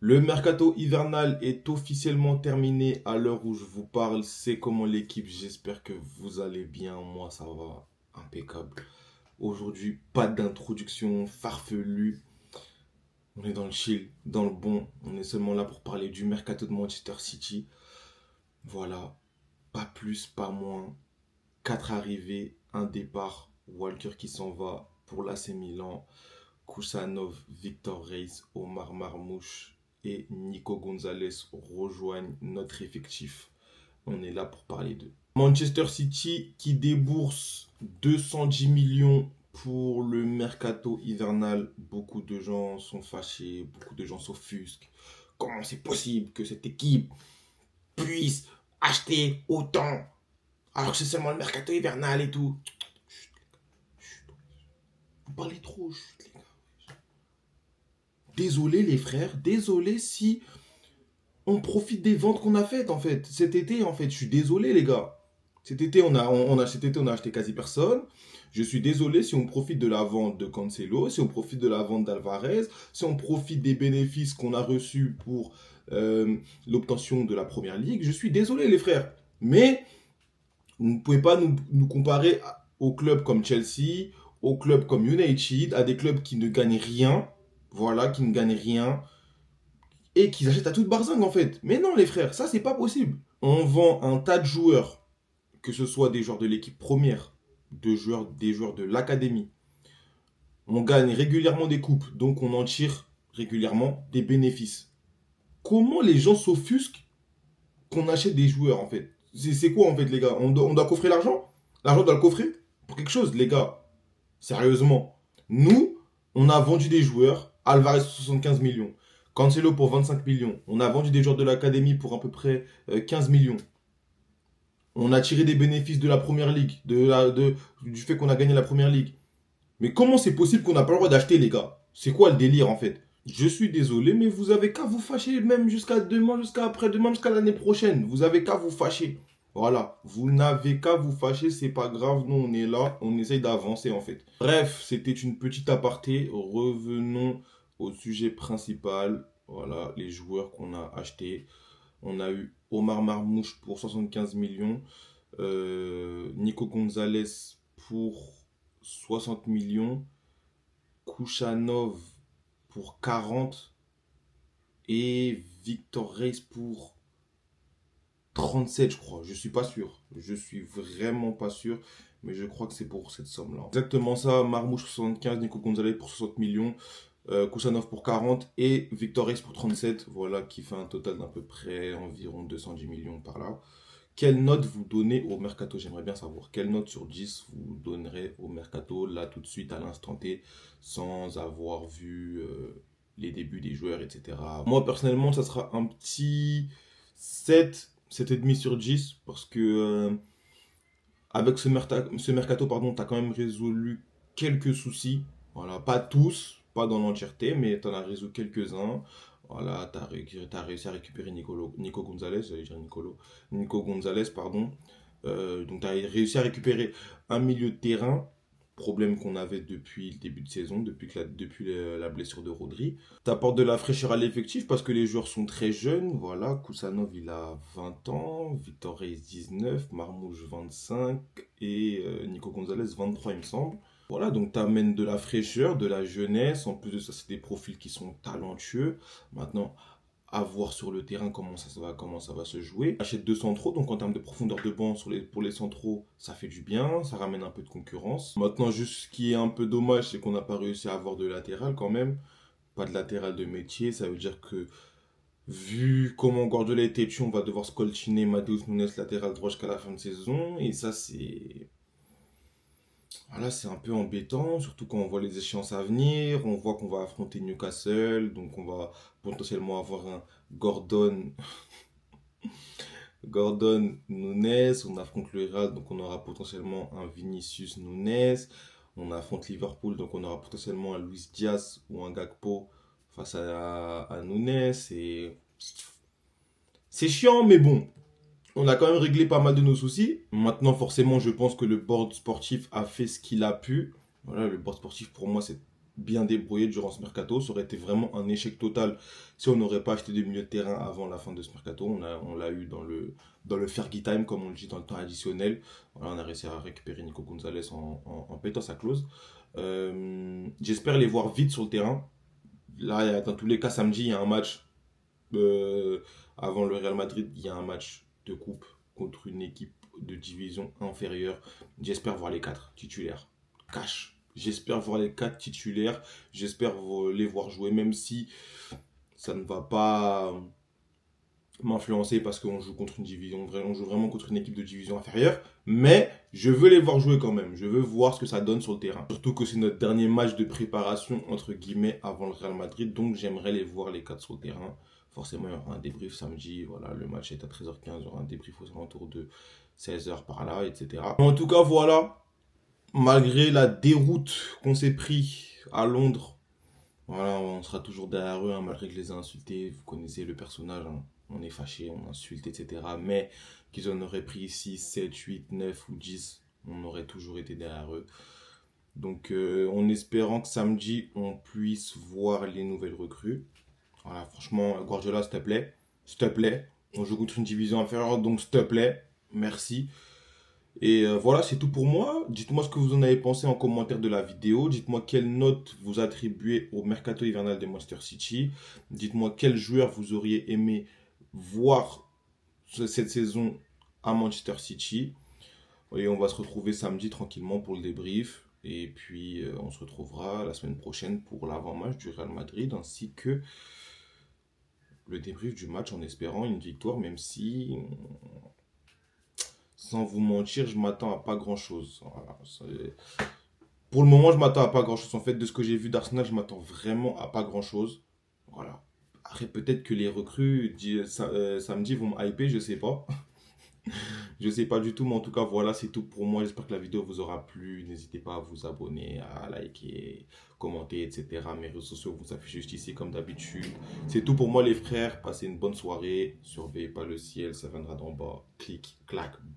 Le mercato hivernal est officiellement terminé à l'heure où je vous parle. C'est comment l'équipe. J'espère que vous allez bien. Moi, ça va impeccable. Aujourd'hui, pas d'introduction farfelue. On est dans le chill, dans le bon. On est seulement là pour parler du mercato de Manchester City. Voilà, pas plus, pas moins. Quatre arrivées, un départ. Walker qui s'en va pour l'AC Milan. Kusanov, Victor Reis, Omar Marmouche et Nico Gonzalez rejoignent notre effectif. On est là pour parler d'eux. Manchester City qui débourse 210 millions pour le mercato hivernal. Beaucoup de gens sont fâchés, beaucoup de gens s'offusquent. Comment c'est possible que cette équipe puisse acheter autant alors que c'est seulement le mercato hivernal et tout? Vous parlez trop, chut, les gars. Désolé les frères, désolé si on profite des ventes qu'on a faites en fait. Cet été en fait, je suis désolé les gars. Cet été on a acheté quasi personne. Je suis désolé si on profite de la vente de Cancelo, si on profite de la vente d'Alvarez, si on profite des bénéfices qu'on a reçus pour l'obtention de la première ligue. Je suis désolé les frères. Mais vous ne pouvez pas nous comparer aux clubs comme Chelsea, aux clubs comme United, à des clubs qui ne gagnent rien. Voilà, qui ne gagnent rien et qu'ils achètent à toute barzingue en fait. Mais non les frères, ça c'est pas possible. On vend un tas de joueurs, que ce soit des joueurs de l'équipe première, des joueurs de l'académie. On gagne régulièrement des coupes, donc on en tire régulièrement des bénéfices. Comment les gens s'offusquent qu'on achète des joueurs en fait? C'est quoi en fait les gars? On doit coffrer l'argent? L'argent doit le coffrer pour quelque chose les gars. Sérieusement. Nous, on a vendu des joueurs. Alvarez pour 75 millions. Cancelo pour 25 millions. On a vendu des joueurs de l'académie pour à peu près 15 millions. On a tiré des bénéfices de la première ligue, du fait qu'on a gagné la première ligue. Mais comment c'est possible qu'on n'a pas le droit d'acheter, les gars? C'est quoi le délire en fait? Je suis désolé, mais vous avez qu'à vous fâcher même jusqu'à demain, jusqu'à après-demain, jusqu'à l'année prochaine. Vous avez qu'à vous fâcher. Voilà, vous n'avez qu'à vous fâcher, c'est pas grave, nous on est là, on essaye d'avancer en fait. Bref, c'était une petite aparté, revenons au sujet principal. Voilà, les joueurs qu'on a achetés. On a eu Omar Marmouche pour 75 millions, Nico Gonzalez pour 60 millions, Kouchanov pour 40 et Victor Reis pour 37, je crois. Je suis pas sûr. Je suis vraiment pas sûr. Mais je crois que c'est pour cette somme-là. Exactement ça. Marmouche pour 75, Nico Gonzalez pour 60 millions, Kusanov pour 40 et Victor Reis pour 37. Voilà, qui fait un total d'à peu près environ 210 millions par là. Quelle note vous donnez au mercato? J'aimerais bien savoir. Quelle note sur 10 vous donnerez au mercato, là, tout de suite, à l'instant T, sans avoir vu les débuts des joueurs, etc. Moi, personnellement, ça sera un petit 7, 7,5 sur 10, parce que avec ce mercato, pardon, tu as quand même résolu quelques soucis. Voilà, pas tous, pas dans l'entièreté, mais tu en as résolu quelques-uns. Voilà, tu as réussi à récupérer Nico Gonzalez, j'allais dire Nico Gonzalez, pardon. Donc tu as réussi à récupérer un milieu de terrain, problème qu'on avait depuis le début de saison, depuis la blessure de Rodri. Tu apportes de la fraîcheur à l'effectif parce que les joueurs sont très jeunes. Voilà, Kusanov il a 20 ans, Victor Reis 19, Marmouche 25 et Nico Gonzalez 23 il me semble. Voilà, donc tu amènes de la fraîcheur, de la jeunesse. En plus de ça, c'est des profils qui sont talentueux. Maintenant, à voir sur le terrain comment ça va se jouer. Achète deux centraux, donc en termes de profondeur de banc pour les centraux, ça fait du bien, ça ramène un peu de concurrence. Maintenant, juste ce qui est un peu dommage, c'est qu'on n'a pas réussi à avoir de latéral quand même. Pas de latéral de métier, ça veut dire que vu comment Guardiola est têtu, on va devoir scoltiner Matheus Nunes latéral droit jusqu'à la fin de saison. Et ça, c'est voilà, c'est un peu embêtant, surtout quand on voit les échéances à venir. On voit qu'on va affronter Newcastle, donc on va potentiellement avoir un Gordon, Gordon Nunes. On affronte le Real, donc on aura potentiellement un Vinicius Nunes. On affronte Liverpool, donc on aura potentiellement un Luis Diaz ou un Gakpo face à Nunes. Et c'est chiant, mais bon, on a quand même réglé pas mal de nos soucis. Maintenant, forcément, je pense que le board sportif a fait ce qu'il a pu. Voilà, le board sportif, pour moi, c'est bien débrouillé durant ce mercato. Ça aurait été vraiment un échec total si on n'aurait pas acheté de milieu de terrain avant la fin de ce mercato. On l'a eu dans le Fergie Time, comme on le dit dans le temps additionnel. Voilà, on a réussi à récupérer Nico Gonzalez en pétant sa clause. J'espère les voir vite sur le terrain. Là, dans tous les cas, samedi, il y a un match. euh, Avant le Real Madrid, il y a un match de coupe contre une équipe de division inférieure. J'espère voir les quatre titulaires. Cash. J'espère voir les quatre titulaires. J'espère les voir jouer, même si ça ne va pas m'influencer parce qu'on joue contre une division, on joue vraiment contre une équipe de division inférieure. Mais je veux les voir jouer quand même. Je veux voir ce que ça donne sur le terrain. Surtout que c'est notre dernier match de préparation, entre guillemets, avant le Real Madrid. Donc j'aimerais les voir les quatre sur le terrain. Forcément, il y aura un débrief samedi. Voilà, le match est à 13h15. Il y aura un débrief aux alentours de 16h par là, etc. En tout cas, voilà. Malgré la déroute qu'on s'est pris à Londres, voilà, on sera toujours derrière eux, hein, malgré que je les ai insultés. Vous connaissez le personnage, hein. On est fâché, on insulte, etc. Mais qu'ils en auraient pris 6, 7, 8, 9 ou 10, on aurait toujours été derrière eux. Donc, en espérant que samedi, on puisse voir les nouvelles recrues. Voilà, franchement, Guardiola, s'il te plaît. S'il te plaît. On joue contre une division inférieure, donc s'il te plaît. Merci. Et voilà, c'est tout pour moi. Dites-moi ce que vous en avez pensé en commentaire de la vidéo. Dites-moi quelle note vous attribuez au mercato hivernal de Manchester City. Dites-moi quel joueur vous auriez aimé voir cette saison à Manchester City. Et on va se retrouver samedi tranquillement pour le débrief. Et puis on se retrouvera la semaine prochaine pour l'avant-match du Real Madrid ainsi que le débrief du match en espérant une victoire, même si sans vous mentir, je m'attends à pas grand-chose. Voilà, pour le moment, je m'attends à pas grand-chose. En fait, de ce que j'ai vu d'Arsenal, je m'attends vraiment à pas grand-chose. Voilà. Après, peut-être que les recrues samedi vont me hyper, je sais pas. Je sais pas du tout, mais en tout cas, voilà, c'est tout pour moi. J'espère que la vidéo vous aura plu. N'hésitez pas à vous abonner, à liker, commenter, etc. Mes réseaux sociaux vous affichent juste ici, comme d'habitude. C'est tout pour moi, les frères. Passez une bonne soirée. Surveillez pas le ciel, ça viendra d'en bas. Clic, clac, boum.